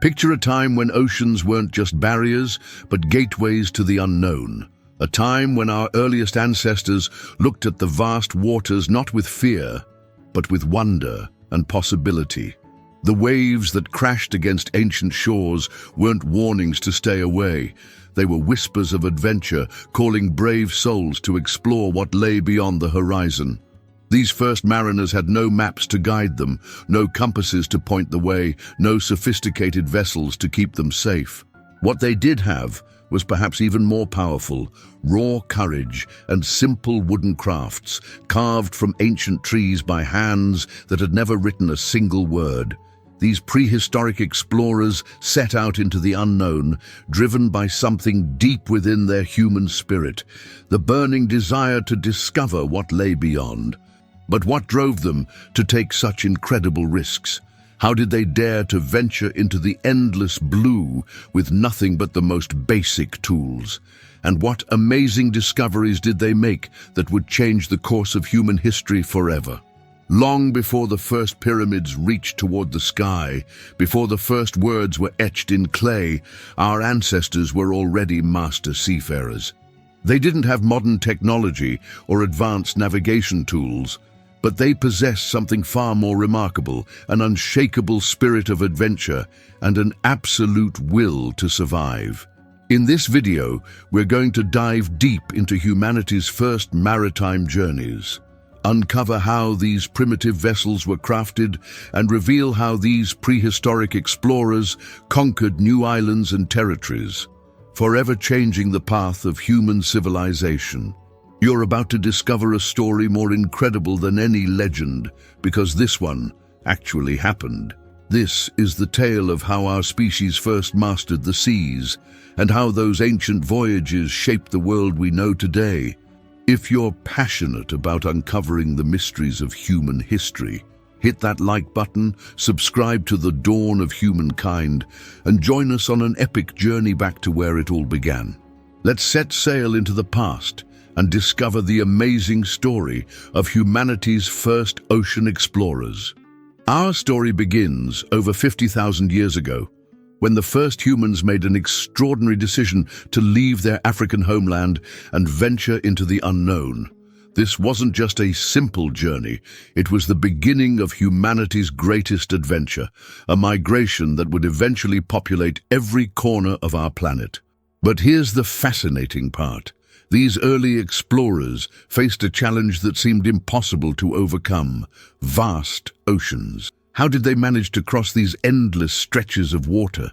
Picture a time when oceans weren't just barriers, but gateways to the unknown. A time when our earliest ancestors looked at the vast waters not with fear, but with wonder and possibility. The waves that crashed against ancient shores weren't warnings to stay away. They were whispers of adventure, calling brave souls to explore what lay beyond the horizon. These first mariners had no maps to guide them, no compasses to point the way, no sophisticated vessels to keep them safe. What they did have was perhaps even more powerful: raw courage and simple wooden crafts, carved from ancient trees by hands that had never written a single word. These prehistoric explorers set out into the unknown, driven by something deep within their human spirit, the burning desire to discover what lay beyond. But what drove them to take such incredible risks? How did they dare to venture into the endless blue with nothing but the most basic tools? And what amazing discoveries did they make that would change the course of human history forever? Long before the first pyramids reached toward the sky, before the first words were etched in clay, our ancestors were already master seafarers. They didn't have modern technology or advanced navigation tools, but they possessed something far more remarkable: an unshakable spirit of adventure and an absolute will to survive. In this video, we're going to dive deep into humanity's first maritime journeys, uncover how these primitive vessels were crafted, and reveal how these prehistoric explorers conquered new islands and territories, forever changing the path of human civilization. You're about to discover a story more incredible than any legend, because this one actually happened. This is the tale of how our species first mastered the seas, and how those ancient voyages shaped the world we know today. If you're passionate about uncovering the mysteries of human history, hit that like button, subscribe to the dawn of humankind, and join us on an epic journey back to where it all began. Let's set sail into the past and discover the amazing story of humanity's first ocean explorers. Our story begins over 50,000 years ago, when the first humans made an extraordinary decision to leave their African homeland and venture into the unknown. This wasn't just a simple journey, it was the beginning of humanity's greatest adventure, a migration that would eventually populate every corner of our planet. But here's the fascinating part. These early explorers faced a challenge that seemed impossible to overcome: vast oceans. How did they manage to cross these endless stretches of water?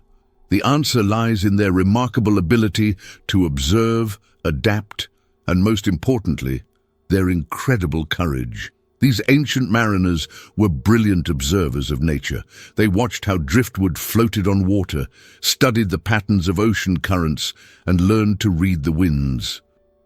The answer lies in their remarkable ability to observe, adapt, and most importantly, their incredible courage. These ancient mariners were brilliant observers of nature. They watched how driftwood floated on water, studied the patterns of ocean currents, and learned to read the winds.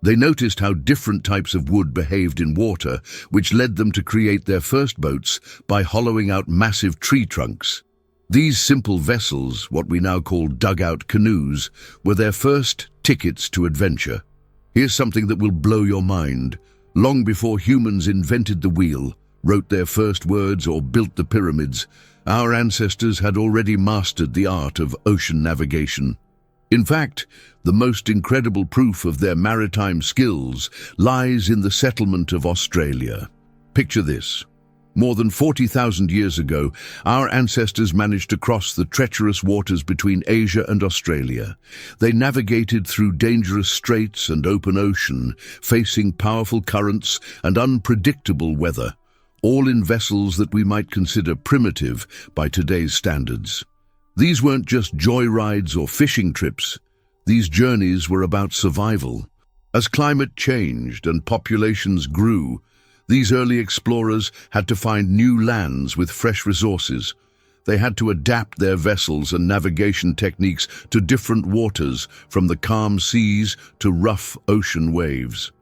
They noticed how different types of wood behaved in water, which led them to create their first boats by hollowing out massive tree trunks. These simple vessels, what we now call dugout canoes, were their first tickets to adventure. Here's something that will blow your mind. Long before humans invented the wheel, wrote their first words, or built the pyramids, our ancestors had already mastered the art of ocean navigation. In fact, the most incredible proof of their maritime skills lies in the settlement of Australia. Picture this. More than 40,000 years ago, our ancestors managed to cross the treacherous waters between Asia and Australia. They navigated through dangerous straits and open ocean, facing powerful currents and unpredictable weather, all in vessels that we might consider primitive by today's standards. These weren't just joyrides or fishing trips. These journeys were about survival. As climate changed and populations grew, these early explorers had to find new lands with fresh resources. They had to adapt their vessels and navigation techniques to different waters, from the calm seas to rough ocean waves.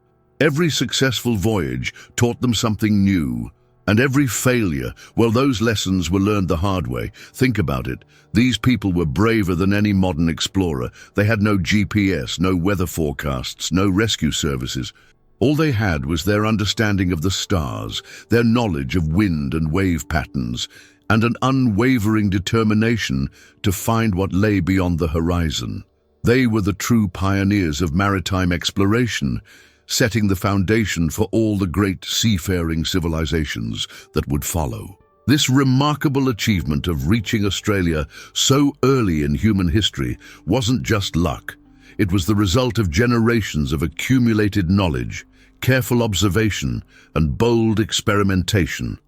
Every successful voyage taught them something new, and every failure, well, those lessons were learned the hard way. Think about it. These people were braver than any modern explorer. They had no GPS, no weather forecasts, no rescue services. All they had was their understanding of the stars, their knowledge of wind and wave patterns, and an unwavering determination to find what lay beyond the horizon. They were the true pioneers of maritime exploration, setting the foundation for all the great seafaring civilizations that would follow. This remarkable achievement of reaching Australia so early in human history wasn't just luck. It was the result of generations of accumulated knowledge, careful observation, and bold experimentation.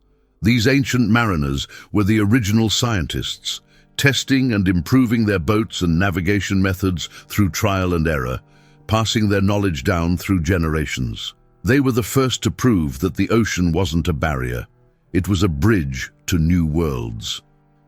These ancient mariners were the original scientists, testing and improving their boats and navigation methods through trial and error, passing their knowledge down through generations. They were the first to prove that the ocean wasn't a barrier. It was a bridge to new worlds.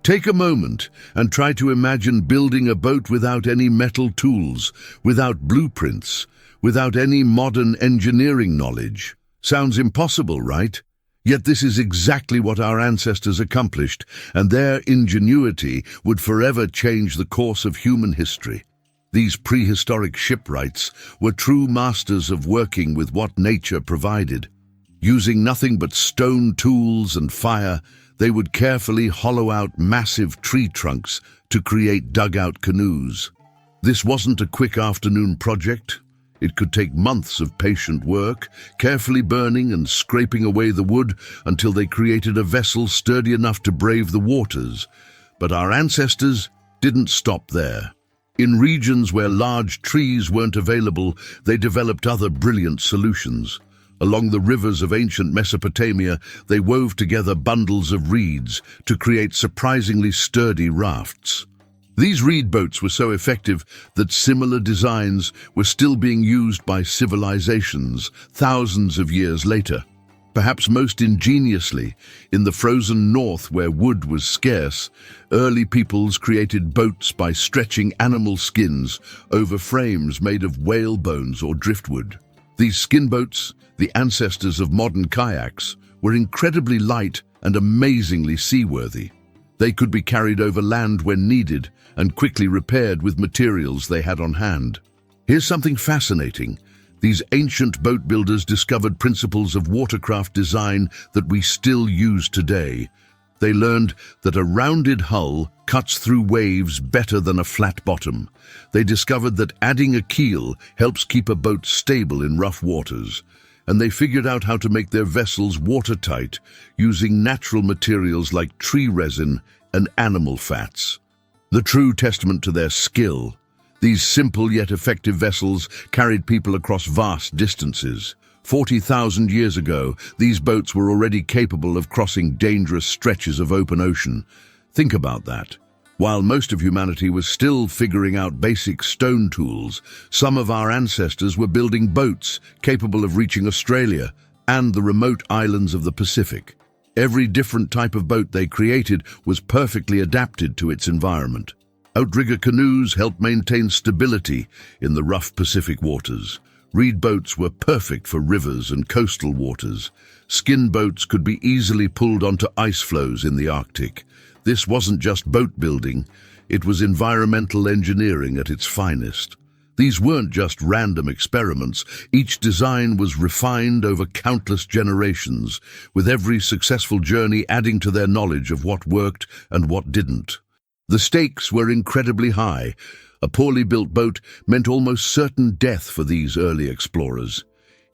Take a moment and try to imagine building a boat without any metal tools, without blueprints, without any modern engineering knowledge. Sounds impossible, right? Yet this is exactly what our ancestors accomplished, and their ingenuity would forever change the course of human history. These prehistoric shipwrights were true masters of working with what nature provided. Using nothing but stone tools and fire, they would carefully hollow out massive tree trunks to create dugout canoes. This wasn't a quick afternoon project. It could take months of patient work, carefully burning and scraping away the wood until they created a vessel sturdy enough to brave the waters. But our ancestors didn't stop there. In regions where large trees weren't available, they developed other brilliant solutions. Along the rivers of ancient Mesopotamia, they wove together bundles of reeds to create surprisingly sturdy rafts. These reed boats were so effective that similar designs were still being used by civilizations thousands of years later. Perhaps most ingeniously, in the frozen north where wood was scarce, early peoples created boats by stretching animal skins over frames made of whale bones or driftwood. These skin boats, the ancestors of modern kayaks, were incredibly light and amazingly seaworthy. They could be carried over land when needed and quickly repaired with materials they had on hand. Here's something fascinating. These ancient boat builders discovered principles of watercraft design that we still use today. They learned that a rounded hull cuts through waves better than a flat bottom. They discovered that adding a keel helps keep a boat stable in rough waters. And they figured out how to make their vessels watertight using natural materials like tree resin and animal fats. The true testament to their skill. These simple yet effective vessels carried people across vast distances. 40,000 years ago, these boats were already capable of crossing dangerous stretches of open ocean. Think about that. While most of humanity was still figuring out basic stone tools, some of our ancestors were building boats capable of reaching Australia and the remote islands of the Pacific. Every different type of boat they created was perfectly adapted to its environment. Outrigger canoes helped maintain stability in the rough Pacific waters. Reed boats were perfect for rivers and coastal waters. Skin boats could be easily pulled onto ice floes in the Arctic. This wasn't just boat building, it was environmental engineering at its finest. These weren't just random experiments. Each design was refined over countless generations, with every successful journey adding to their knowledge of what worked and what didn't. The stakes were incredibly high. A poorly built boat meant almost certain death for these early explorers.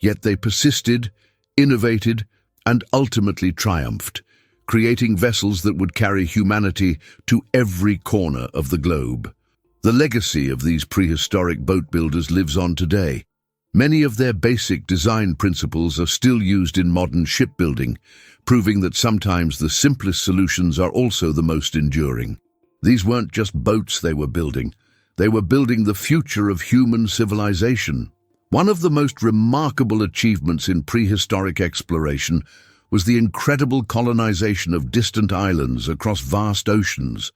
Yet they persisted, innovated, and ultimately triumphed, creating vessels that would carry humanity to every corner of the globe. The legacy of these prehistoric boat builders lives on today. Many of their basic design principles are still used in modern shipbuilding, proving that sometimes the simplest solutions are also the most enduring. These weren't just boats they were building the future of human civilization. One of the most remarkable achievements in prehistoric exploration was the incredible colonization of distant islands across vast oceans.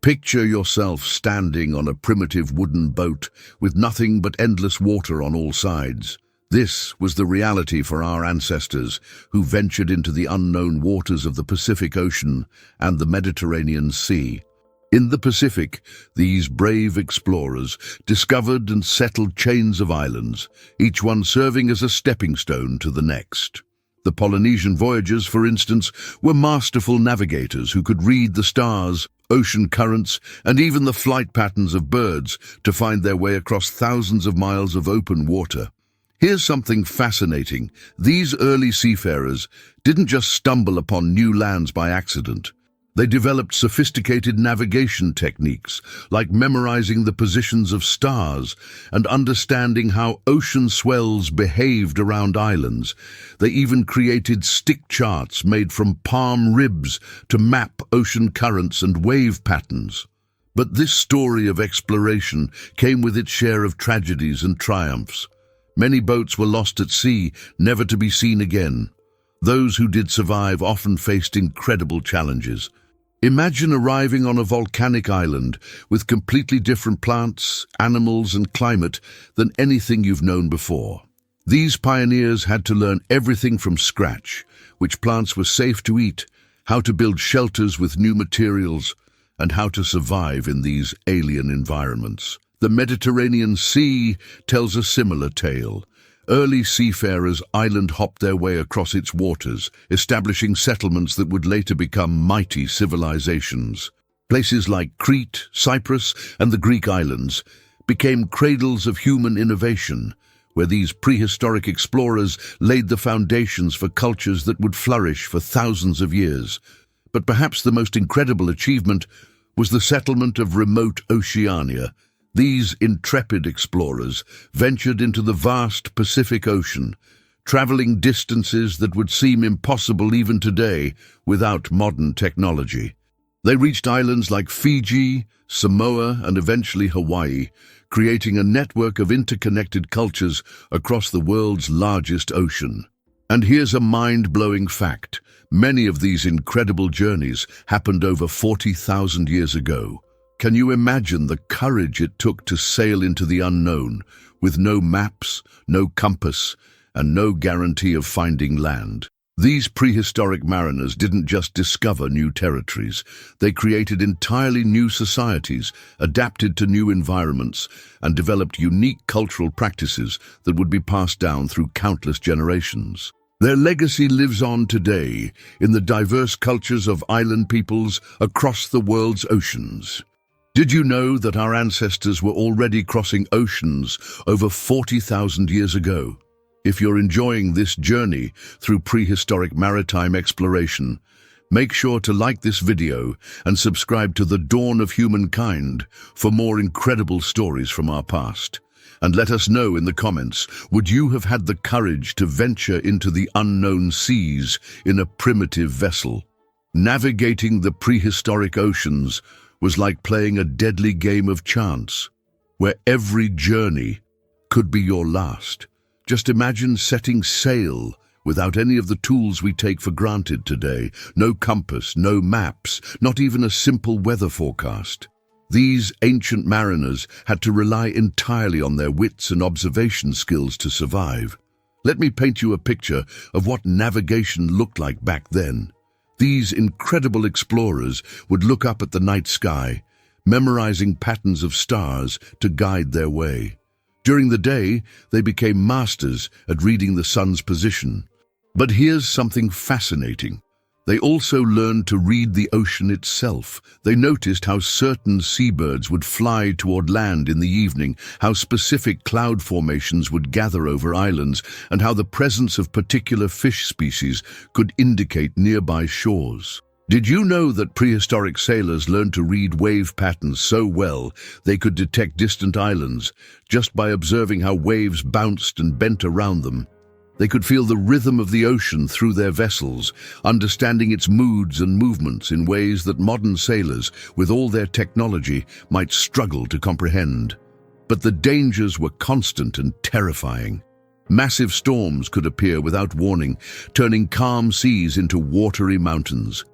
Picture yourself standing on a primitive wooden boat with nothing but endless water on all sides. This was the reality for our ancestors, who ventured into the unknown waters of the Pacific Ocean and the Mediterranean Sea. In the Pacific, these brave explorers discovered and settled chains of islands, each one serving as a stepping stone to the next. The Polynesian voyagers, for instance, were masterful navigators who could read the stars, ocean currents, and even the flight patterns of birds to find their way across thousands of miles of open water. Here's something fascinating. These early seafarers didn't just stumble upon new lands by accident. They developed sophisticated navigation techniques, like memorizing the positions of stars and understanding how ocean swells behaved around islands. They even created stick charts made from palm ribs to map ocean currents and wave patterns. But this story of exploration came with its share of tragedies and triumphs. Many boats were lost at sea, never to be seen again. Those who did survive often faced incredible challenges. Imagine arriving on a volcanic island with completely different plants, animals, and climate than anything you've known before. These pioneers had to learn everything from scratch: which plants were safe to eat, how to build shelters with new materials, and how to survive in these alien environments. The Mediterranean Sea tells a similar tale. Early seafarers island-hopped their way across its waters, establishing settlements that would later become mighty civilizations. Places like Crete, Cyprus, and the Greek islands became cradles of human innovation, where these prehistoric explorers laid the foundations for cultures that would flourish for thousands of years. But perhaps the most incredible achievement was the settlement of remote Oceania. These intrepid explorers ventured into the vast Pacific Ocean, traveling distances that would seem impossible even today without modern technology. They reached islands like Fiji, Samoa, and eventually Hawaii, creating a network of interconnected cultures across the world's largest ocean. And here's a mind-blowing fact. Many of these incredible journeys happened over 40,000 years ago. Can you imagine the courage it took to sail into the unknown, with no maps, no compass, and no guarantee of finding land? These prehistoric mariners didn't just discover new territories. They created entirely new societies, adapted to new environments, and developed unique cultural practices that would be passed down through countless generations. Their legacy lives on today in the diverse cultures of island peoples across the world's oceans. Did you know that our ancestors were already crossing oceans over 40,000 years ago? If you're enjoying this journey through prehistoric maritime exploration, make sure to like this video and subscribe to The Dawn of Humankind for more incredible stories from our past. And let us know in the comments, would you have had the courage to venture into the unknown seas in a primitive vessel? Navigating the prehistoric oceans was like playing a deadly game of chance, where every journey could be your last. Just imagine setting sail without any of the tools we take for granted today. No compass, no maps, not even a simple weather forecast. These ancient mariners had to rely entirely on their wits and observation skills to survive. Let me paint you a picture of what navigation looked like back then. These incredible explorers would look up at the night sky, memorizing patterns of stars to guide their way. During the day, they became masters at reading the sun's position. But here's something fascinating. They also learned to read the ocean itself. They noticed how certain seabirds would fly toward land in the evening, how specific cloud formations would gather over islands, and how the presence of particular fish species could indicate nearby shores. Did you know that prehistoric sailors learned to read wave patterns so well they could detect distant islands just by observing how waves bounced and bent around them? They could feel the rhythm of the ocean through their vessels, understanding its moods and movements in ways that modern sailors, with all their technology, might struggle to comprehend. But the dangers were constant and terrifying. Massive storms could appear without warning, turning calm seas into watery mountains.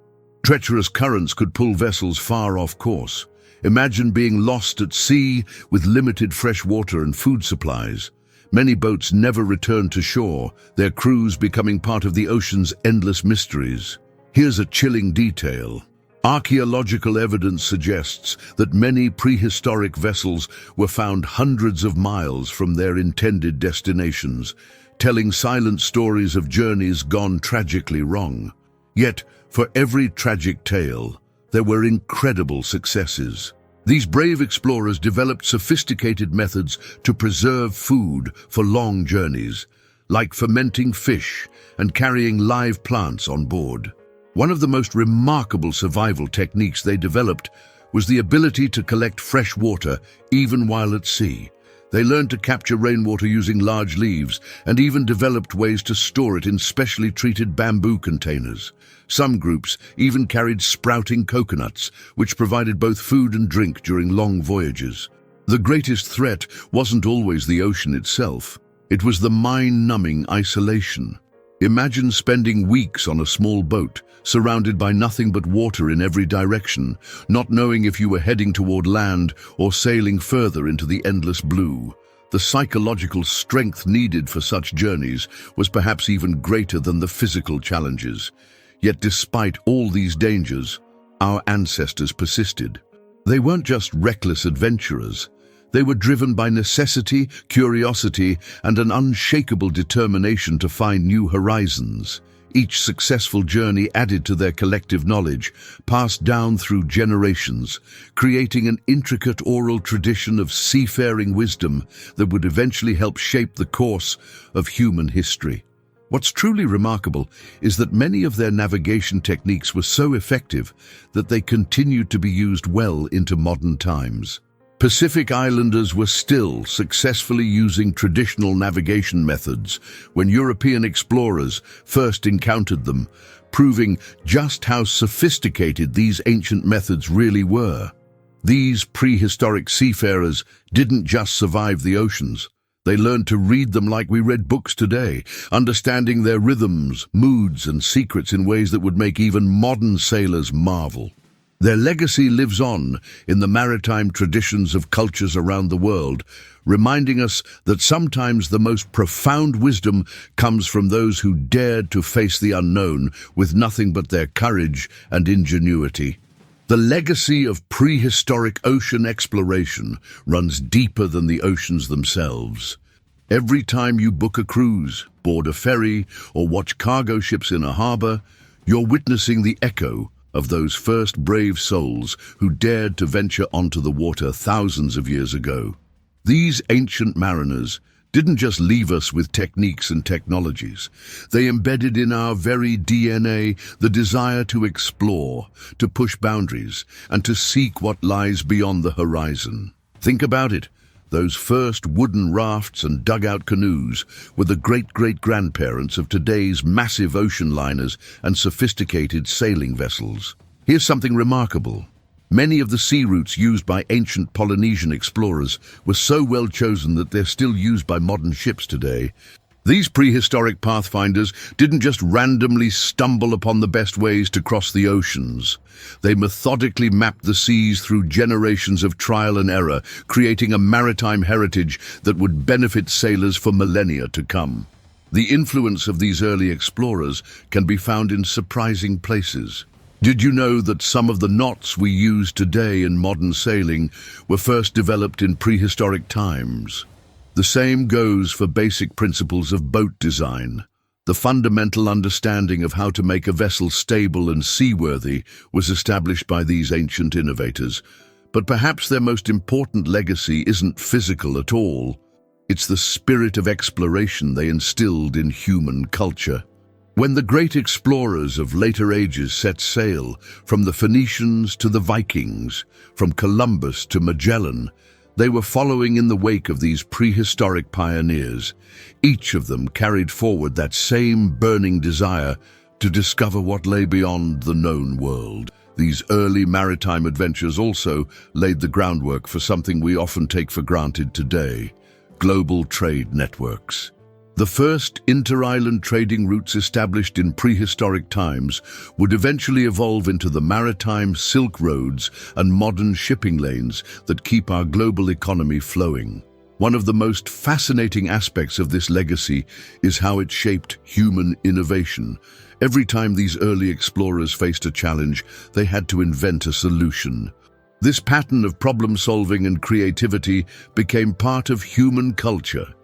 Treacherous currents could pull vessels far off course. Imagine being lost at sea with limited fresh water and food supplies. Many boats never returned to shore, their crews becoming part of the ocean's endless mysteries. Here's a chilling detail. Archaeological evidence suggests that many prehistoric vessels were found hundreds of miles from their intended destinations, telling silent stories of journeys gone tragically wrong. Yet, for every tragic tale, there were incredible successes. These brave explorers developed sophisticated methods to preserve food for long journeys, like fermenting fish and carrying live plants on board. One of the most remarkable survival techniques they developed was the ability to collect fresh water even while at sea. They learned to capture rainwater using large leaves and even developed ways to store it in specially treated bamboo containers. Some groups even carried sprouting coconuts, which provided both food and drink during long voyages. The greatest threat wasn't always the ocean itself. It was the mind-numbing isolation. Imagine spending weeks on a small boat, surrounded by nothing but water in every direction, not knowing if you were heading toward land or sailing further into the endless blue. The psychological strength needed for such journeys was perhaps even greater than the physical challenges. Yet despite all these dangers, our ancestors persisted. They weren't just reckless adventurers. They were driven by necessity, curiosity, and an unshakable determination to find new horizons. Each successful journey added to their collective knowledge, passed down through generations, creating an intricate oral tradition of seafaring wisdom that would eventually help shape the course of human history. What's truly remarkable is that many of their navigation techniques were so effective that they continued to be used well into modern times. Pacific Islanders were still successfully using traditional navigation methods when European explorers first encountered them, proving just how sophisticated these ancient methods really were. These prehistoric seafarers didn't just survive the oceans. They learned to read them like we read books today, understanding their rhythms, moods, and secrets in ways that would make even modern sailors marvel. Their legacy lives on in the maritime traditions of cultures around the world, reminding us that sometimes the most profound wisdom comes from those who dared to face the unknown with nothing but their courage and ingenuity. The legacy of prehistoric ocean exploration runs deeper than the oceans themselves. Every time you book a cruise, board a ferry, or watch cargo ships in a harbor, you're witnessing the echo of those first brave souls who dared to venture onto the water thousands of years ago. These ancient mariners didn't just leave us with techniques and technologies. They embedded in our very DNA the desire to explore, to push boundaries, and to seek what lies beyond the horizon. Think about it. Those first wooden rafts and dugout canoes were the great-great-grandparents of today's massive ocean liners and sophisticated sailing vessels. Here's something remarkable. Many of the sea routes used by ancient Polynesian explorers were so well chosen that they're still used by modern ships today. These prehistoric pathfinders didn't just randomly stumble upon the best ways to cross the oceans. They methodically mapped the seas through generations of trial and error, creating a maritime heritage that would benefit sailors for millennia to come. The influence of these early explorers can be found in surprising places. Did you know that some of the knots we use today in modern sailing were first developed in prehistoric times? The same goes for basic principles of boat design. The fundamental understanding of how to make a vessel stable and seaworthy was established by these ancient innovators. But perhaps their most important legacy isn't physical at all. It's the spirit of exploration they instilled in human culture. When the great explorers of later ages set sail, from the Phoenicians to the Vikings, from Columbus to Magellan, they were following in the wake of these prehistoric pioneers. Each of them carried forward that same burning desire to discover what lay beyond the known world. These early maritime adventures also laid the groundwork for something we often take for granted today: global trade networks. The first inter-island trading routes established in prehistoric times would eventually evolve into the maritime silk roads and modern shipping lanes that keep our global economy flowing. One of the most fascinating aspects of this legacy is how it shaped human innovation. Every time these early explorers faced a challenge, they had to invent a solution. This pattern of problem-solving and creativity became part of human culture,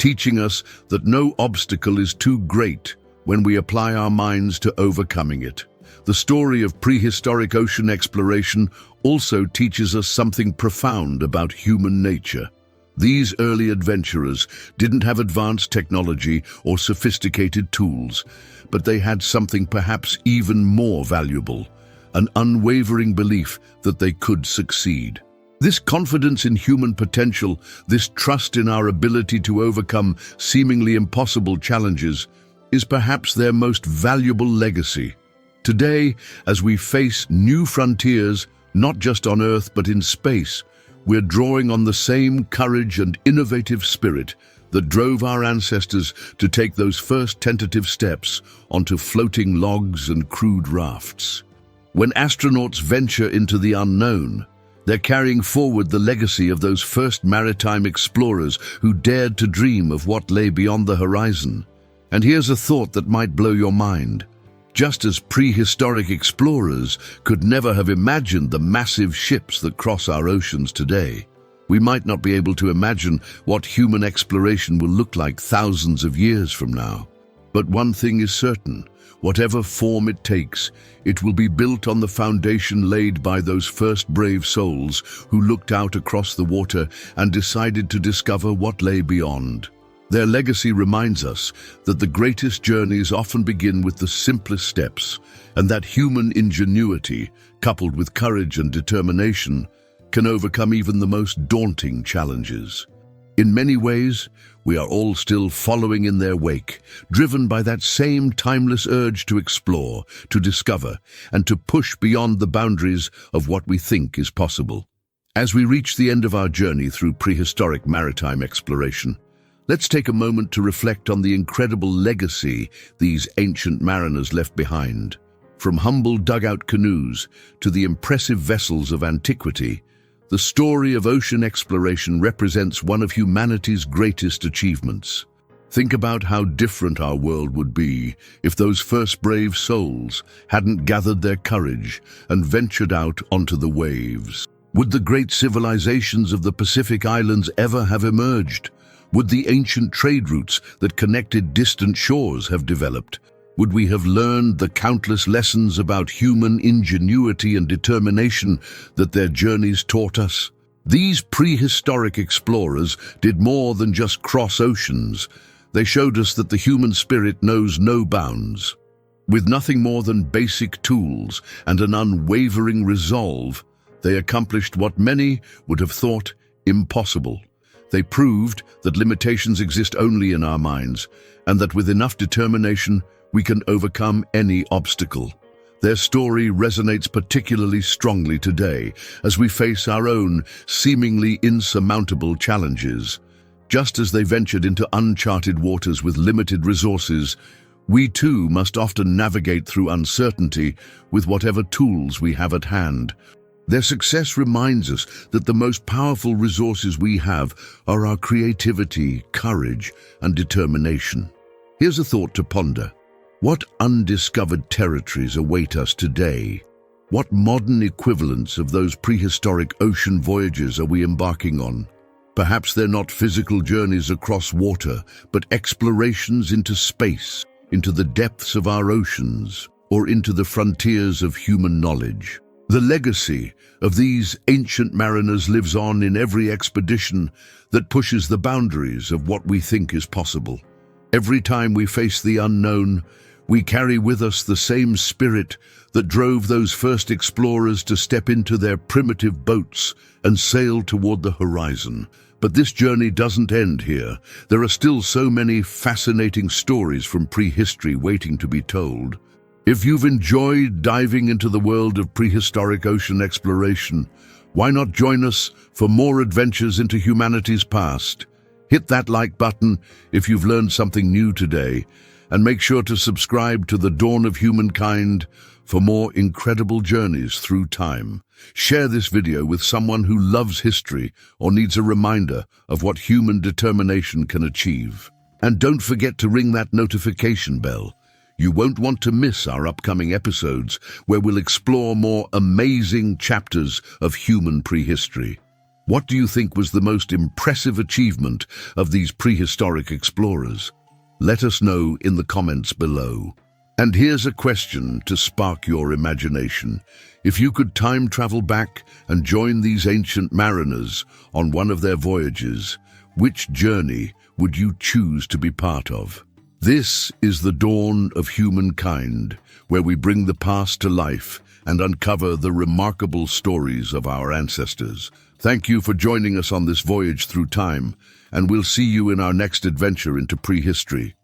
teaching us that no obstacle is too great when we apply our minds to overcoming it. The story of prehistoric ocean exploration also teaches us something profound about human nature. These early adventurers didn't have advanced technology or sophisticated tools, but they had something perhaps even more valuable, an unwavering belief that they could succeed. This confidence in human potential, this trust in our ability to overcome seemingly impossible challenges, is perhaps their most valuable legacy. Today, as we face new frontiers, not just on Earth but in space, we're drawing on the same courage and innovative spirit that drove our ancestors to take those first tentative steps onto floating logs and crude rafts. When astronauts venture into the unknown, they're carrying forward the legacy of those first maritime explorers who dared to dream of what lay beyond the horizon. And here's a thought that might blow your mind. Just as prehistoric explorers could never have imagined the massive ships that cross our oceans today, we might not be able to imagine what human exploration will look like thousands of years from now. But one thing is certain: whatever form it takes, it will be built on the foundation laid by those first brave souls who looked out across the water and decided to discover what lay beyond. Their legacy reminds us that the greatest journeys often begin with the simplest steps, and that human ingenuity, coupled with courage and determination, can overcome even the most daunting challenges. In many ways, we are all still following in their wake, driven by that same timeless urge to explore, to discover, and to push beyond the boundaries of what we think is possible. As we reach the end of our journey through prehistoric maritime exploration, let's take a moment to reflect on the incredible legacy these ancient mariners left behind. From humble dugout canoes to the impressive vessels of antiquity, the story of ocean exploration represents one of humanity's greatest achievements. Think about how different our world would be if those first brave souls hadn't gathered their courage and ventured out onto the waves. Would the great civilizations of the Pacific Islands ever have emerged? Would the ancient trade routes that connected distant shores have developed? Would we have learned the countless lessons about human ingenuity and determination that their journeys taught us? These prehistoric explorers did more than just cross oceans. They showed us that the human spirit knows no bounds. With nothing more than basic tools and an unwavering resolve, they accomplished what many would have thought impossible. They proved that limitations exist only in our minds, and that with enough determination, we can overcome any obstacle. Their story resonates particularly strongly today as we face our own seemingly insurmountable challenges. Just as they ventured into uncharted waters with limited resources, we too must often navigate through uncertainty with whatever tools we have at hand. Their success reminds us that the most powerful resources we have are our creativity, courage, and determination. Here's a thought to ponder. What undiscovered territories await us today? What modern equivalents of those prehistoric ocean voyages are we embarking on? Perhaps they're not physical journeys across water, but explorations into space, into the depths of our oceans, or into the frontiers of human knowledge. The legacy of these ancient mariners lives on in every expedition that pushes the boundaries of what we think is possible. Every time we face the unknown, we carry with us the same spirit that drove those first explorers to step into their primitive boats and sail toward the horizon. But this journey doesn't end here. There are still so many fascinating stories from prehistory waiting to be told. If you've enjoyed diving into the world of prehistoric ocean exploration, why not join us for more adventures into humanity's past? Hit that like button if you've learned something new today, and make sure to subscribe to The Dawn of Humankind for more incredible journeys through time. Share this video with someone who loves history or needs a reminder of what human determination can achieve. And don't forget to ring that notification bell. You won't want to miss our upcoming episodes where we'll explore more amazing chapters of human prehistory. What do you think was the most impressive achievement of these prehistoric explorers? Let us know in the comments below. And here's a question to spark your imagination. If you could time travel back and join these ancient mariners on one of their voyages, which journey would you choose to be part of? This is the dawn of humankind, where we bring the past to life and uncover the remarkable stories of our ancestors. Thank you for joining us on this voyage through time, and we'll see you in our next adventure into prehistory.